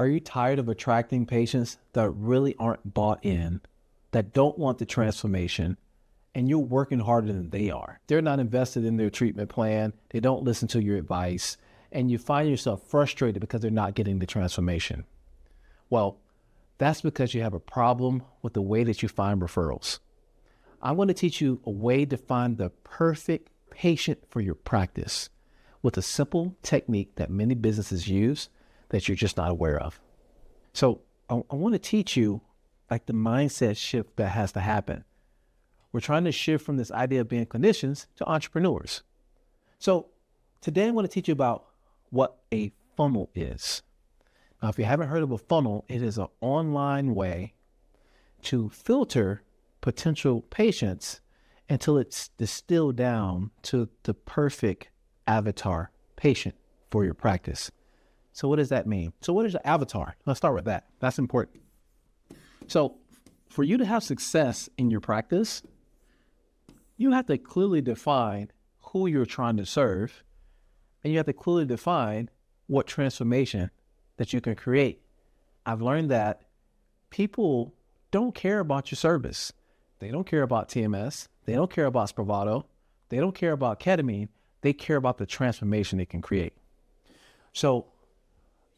Are you tired of attracting patients that really aren't bought in, that don't want the transformation, and you're working harder than they are? They're not invested in their treatment plan. They don't listen to your advice, and you find yourself frustrated because they're not getting the transformation. Well, that's because you have a problem with the way that you find referrals. I'm going to teach you a way to find the perfect patient for your practice with a simple technique that many businesses use that you're just not aware of. So I want to teach you like the mindset shift that has to happen. We're trying to shift from this idea of being clinicians to entrepreneurs. So today I'm going to teach you about what a funnel is. Now, if you haven't heard of a funnel, it is an online way to filter potential patients until it's distilled down to the perfect avatar patient for your practice. So what does that mean? So what is an avatar? Let's start with that. That's important. So for you to have success in your practice, you have to clearly define who you're trying to serve, and you have to clearly define what transformation that you can create. I've learned that people don't care about your service. They don't care about TMS. They don't care about Spravato. They don't care about ketamine. They care about the transformation it can create. So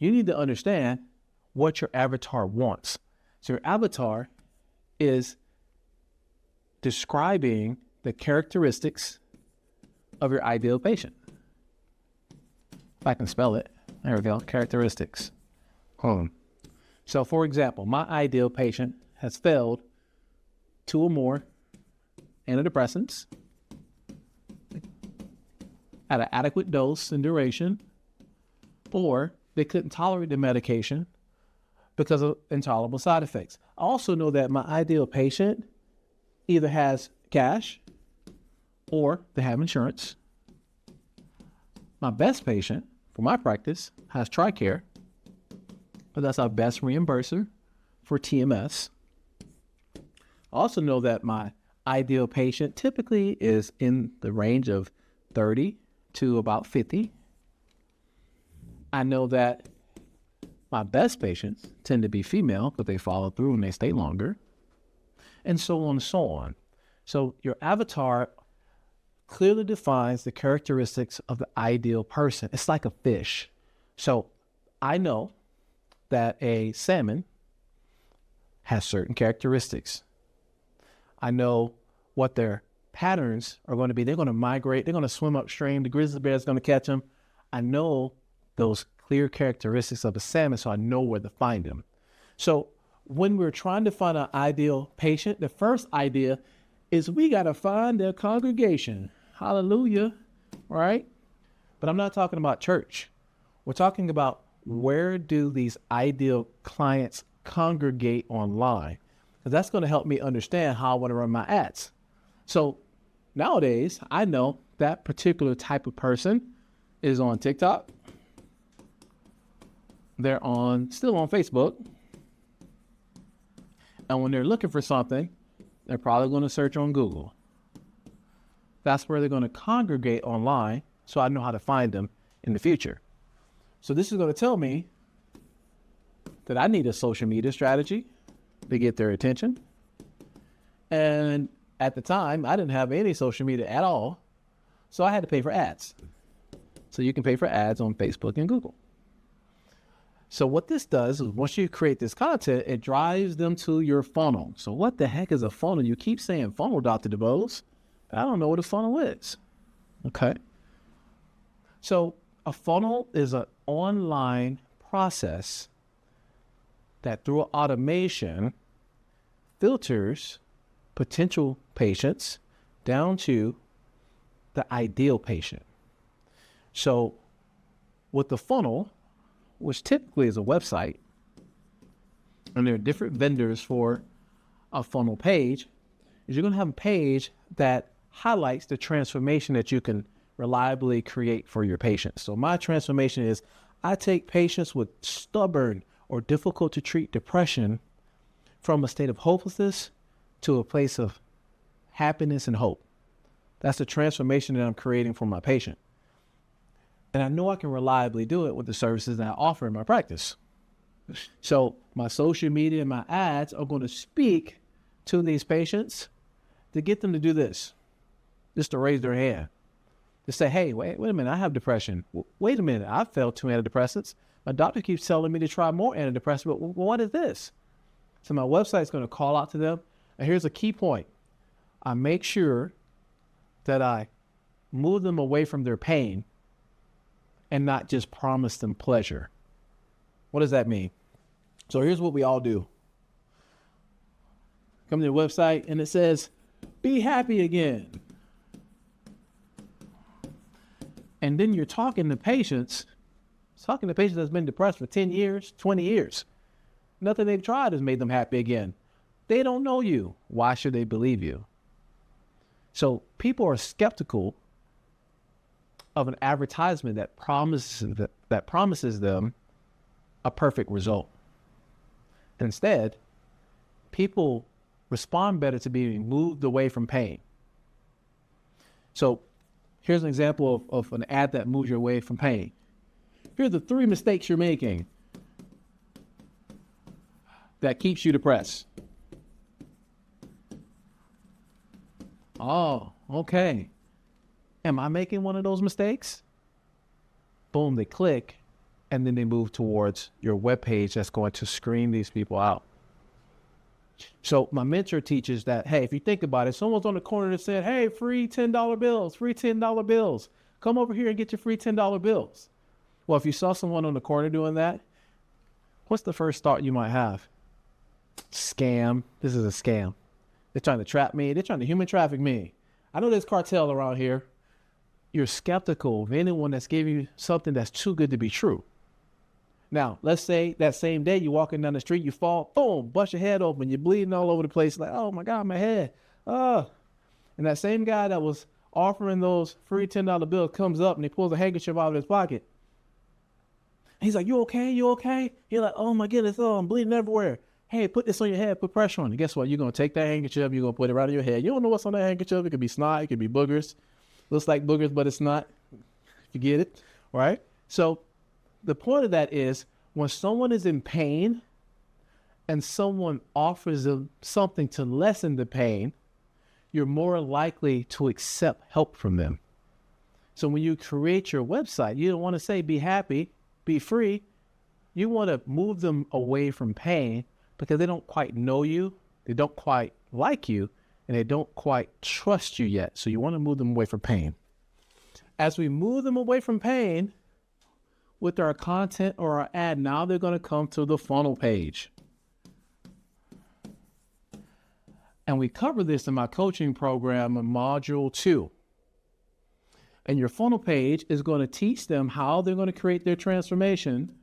you need to understand what your avatar wants. So your avatar is describing the characteristics of your ideal patient. If I can spell it, there we go, characteristics. So for example, my ideal patient has failed 2 or more antidepressants at an adequate dose and duration, or they couldn't tolerate the medication because of intolerable side effects. I also know that my ideal patient either has cash or they have insurance. My best patient for my practice has TRICARE, but that's our best reimburser for TMS. I also know that my ideal patient typically is in the range of 30 to about 50. I know that my best patients tend to be female, but they follow through and they stay longer, and so on and so on. So your avatar clearly defines the characteristics of the ideal person. It's like a fish. So I know that a salmon has certain characteristics. I know what their patterns are going to be. They're going to migrate. They're going to swim upstream. The grizzly bear is going to catch them. I know those clear characteristics of a salmon, so I know where to find them. So when we're trying to find an ideal patient, the first idea is we got to find their congregation. Hallelujah, right? But I'm not talking about church. We're talking about where do these ideal clients congregate online? Because that's going to help me understand how I want to run my ads. So nowadays, I know that particular type of person is on TikTok. They're still on Facebook. And when they're looking for something, they're probably going to search on Google. That's where they're going to congregate online, so I know how to find them in the future. So this is going to tell me that I need a social media strategy to get their attention. And at the time, I didn't have any social media at all, so I had to pay for ads. So you can pay for ads on Facebook and Google. So what this does is once you create this content, it drives them to your funnel. So what the heck is a funnel? You keep saying funnel, Dr. DuBose. I don't know what a funnel is. Okay. So a funnel is an online process that through automation filters potential patients down to the ideal patient. So with the funnel, which typically is a website, and there are different vendors for a funnel page, is you're going to have a page that highlights the transformation that you can reliably create for your patients. So my transformation is I take patients with stubborn or difficult to treat depression from a state of hopelessness to a place of happiness and hope. That's the transformation that I'm creating for my patient. And I know I can reliably do it with the services that I offer in my practice. So my social media and my ads are going to speak to these patients to get them to do this, just to raise their hand, to say, hey, wait a minute, I have depression. Wait a minute, I've failed 2 antidepressants. My doctor keeps telling me to try more antidepressants, but what is this? So my website is going to call out to them. And here's a key point. I make sure that I move them away from their pain and not just promise them pleasure. What does that mean? So here's what we all do. Come to the website and it says, be happy again. And then you're talking to patients that's been depressed for 10 years, 20 years. Nothing they've tried has made them happy again. They don't know you. Why should they believe you? So people are skeptical of an advertisement that promises them a perfect result. Instead, people respond better to being moved away from pain. So here's an example of an ad that moves you away from pain. Here are the 3 mistakes you're making that keeps you depressed. Oh, okay. Am I making one of those mistakes? Boom, they click, and then they move towards your webpage that's going to screen these people out. So my mentor teaches that, hey, if you think about it, someone's on the corner that said, hey, free $10 bills, free $10 bills. Come over here and get your free $10 bills. Well, if you saw someone on the corner doing that, what's the first thought you might have? Scam. This is a scam. They're trying to trap me. They're trying to human traffic me. I know there's cartel around here. You're skeptical of anyone that's giving you something that's too good to be true. Now, let's say that same day you're walking down the street, you fall, boom, bust your head open, you're bleeding all over the place, like, oh my God, my head. And that same guy that was offering those free $10 bills comes up and he pulls a handkerchief out of his pocket. He's like, you okay? You okay? You're like, oh my goodness, oh, I'm bleeding everywhere. Hey, put this on your head, put pressure on it. Guess what? You're going to take that handkerchief, you're going to put it right on your head. You don't know what's on that handkerchief. It could be snot, it could be boogers. Looks like boogers, but it's not. You get it, right? So the point of that is when someone is in pain and someone offers them something to lessen the pain, you're more likely to accept help from them. So when you create your website, you don't want to say be happy, be free. You want to move them away from pain because they don't quite know you, they don't quite like you, and they don't quite trust you yet. So you want to move them away from pain. As we move them away from pain with our content or our ad, now they're going to come to the funnel page. And we cover this in my coaching program in module 2. And your funnel page is going to teach them how they're going to create their transformation.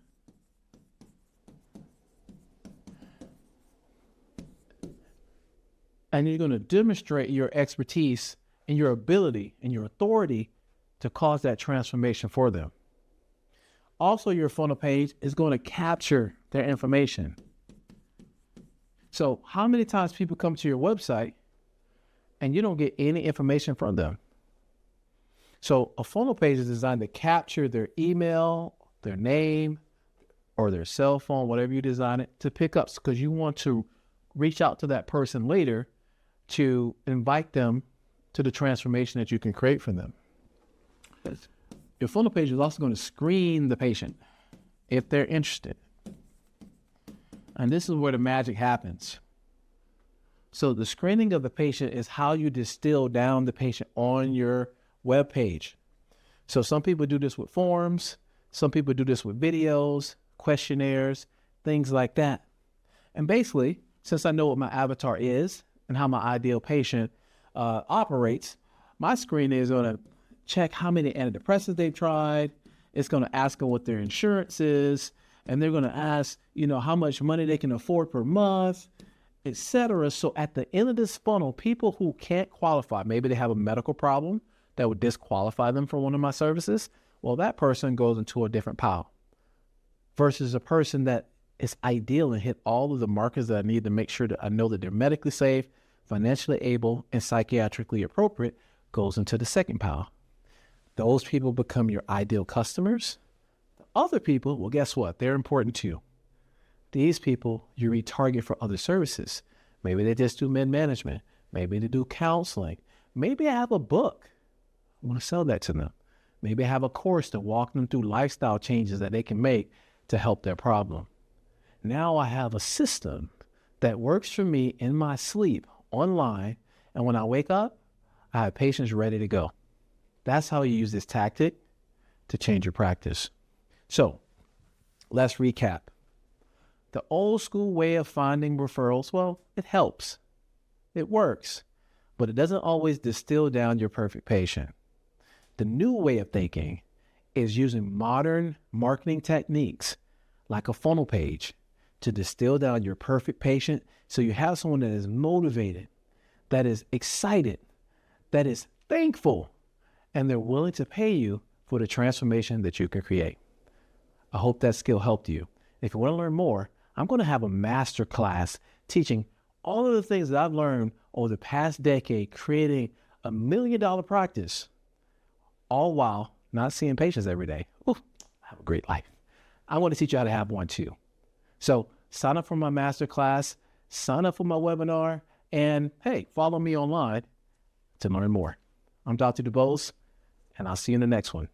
And you're going to demonstrate your expertise and your ability and your authority to cause that transformation for them. Also, your funnel page is going to capture their information. So how many times people come to your website and you don't get any information from them? So a funnel page is designed to capture their email, their name, or their cell phone, whatever you design it, to pick up, because you want to reach out to that person later to invite them to the transformation that you can create for them. Your funnel page is also going to screen the patient if they're interested. And this is where the magic happens. So the screening of the patient is how you distill down the patient on your web page. So some people do this with forms, some people do this with videos, questionnaires, things like that. And basically, since I know what my avatar is and how my ideal patient operates, my screen is going to check how many antidepressants they've tried. It's going to ask them what their insurance is, and they're going to ask, how much money they can afford per month, etc. So at the end of this funnel, people who can't qualify, maybe they have a medical problem that would disqualify them from one of my services, well, that person goes into a different pile versus a person that is ideal and hit all of the markers that I need to make sure that I know that they're medically safe, financially able, and psychiatrically appropriate, goes into the second pile. Those people become your ideal customers. The other people, well, guess what? They're important too. These people you retarget for other services. Maybe they just do mid-management. Maybe they do counseling. Maybe I have a book. I want to sell that to them. Maybe I have a course to walk them through lifestyle changes that they can make to help their problem. Now I have a system that works for me in my sleep online. And when I wake up, I have patients ready to go. That's how you use this tactic to change your practice. So let's recap. The old school way of finding referrals, well, it helps. It works, but it doesn't always distill down your perfect patient. The new way of thinking is using modern marketing techniques like a funnel page to distill down your perfect patient so you have someone that is motivated, that is excited, that is thankful, and they're willing to pay you for the transformation that you can create. I hope that skill helped you. If you want to learn more, I'm going to have a masterclass teaching all of the things that I've learned over the past decade, creating $1 million practice, all while not seeing patients every day. Ooh, I have a great life. I want to teach you how to have one too. So sign up for my masterclass, sign up for my webinar, and hey, follow me online to learn more. I'm Dr. DuBose, and I'll see you in the next one.